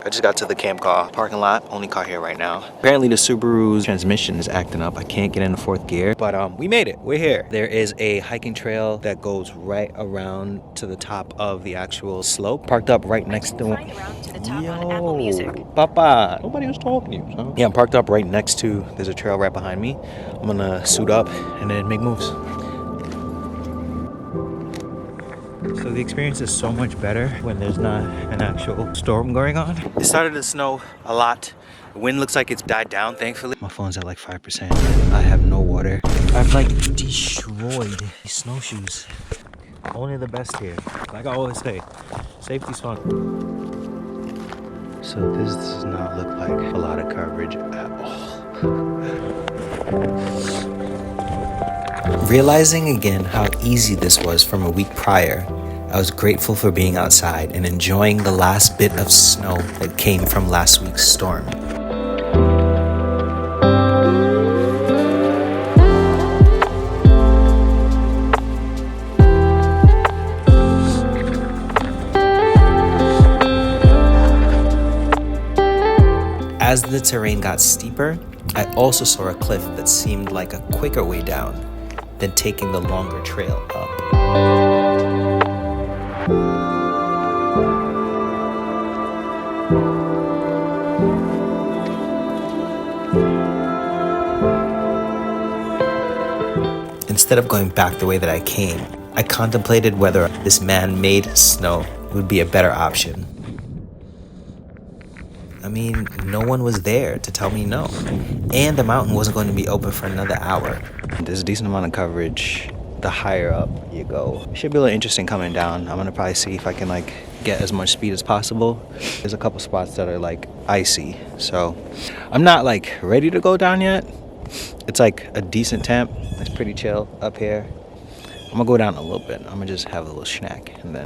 I just got to the Campgaw parking lot, only car here right now. Apparently the Subaru's transmission is acting up. I can't get into fourth gear, but we made it. We're here. There is a hiking trail that goes right around to the top of the actual slope. Parked up right next to Yo, Papa. Nobody was talking to you, son. Yeah, I'm parked up right next to, there's a trail right behind me. I'm gonna suit up and then make moves. So the experience is so much better when there's not an actual storm going on. It started to snow a lot. The wind looks like it's died down, thankfully. My phone's at like 5%. I have no water. I've like destroyed these snowshoes. Only the best here. Like I always say, safety's fun. So this does not look like a lot of coverage at all. Realizing again how easy this was from a week prior, I was grateful for being outside and enjoying the last bit of snow that came from last week's storm. As the terrain got steeper, I also saw a cliff that seemed like a quicker way down than taking the longer trail up. Instead of going back the way that I came, I contemplated whether this man-made snow would be a better option. I mean, no one was there to tell me no. And the mountain wasn't going to be open for another hour. There's a decent amount of coverage the higher up you go. It should be a little interesting coming down. I'm gonna probably see if I can like get as much speed as possible. There's a couple spots that are like icy. So I'm not like ready to go down yet. It's like a decent temp. It's pretty chill up here. I'm gonna go down a little bit. I'm gonna just have a little snack and then.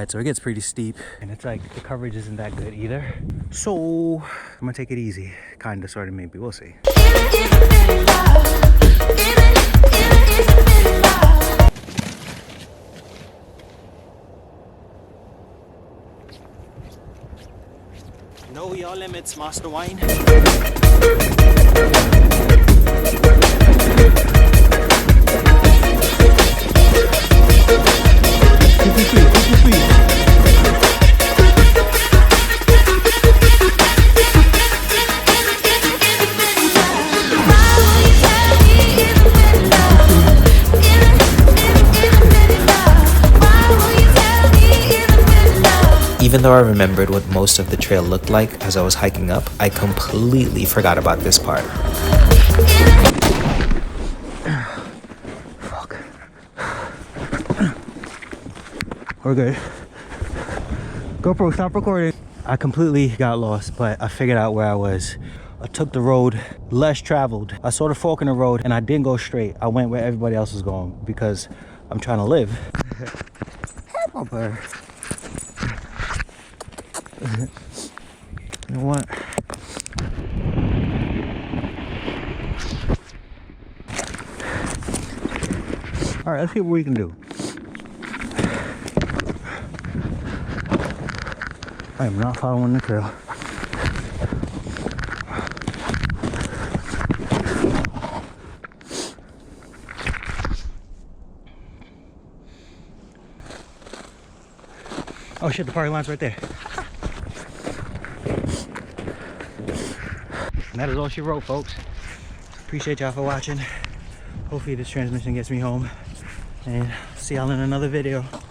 So it gets pretty steep and it's like the coverage isn't that good either. So I'm gonna take it easy, kind of, sort of, maybe, we'll see. Know your limits, Master Wine. Even though I remembered what most of the trail looked like as I was hiking up, I completely forgot about this part. Fuck. We're good. GoPro, stop recording. I completely got lost, but I figured out where I was. I took the road less traveled. I saw the fork in the road and I didn't go straight. I went where everybody else was going because I'm trying to live. Hey, my bird. You know what? All right, let's see what we can do. I am not following the trail. Oh shit, the parking lot's right there. And that is all she wrote, folks. Appreciate y'all for watching. Hopefully this transmission gets me home. And see y'all in another video.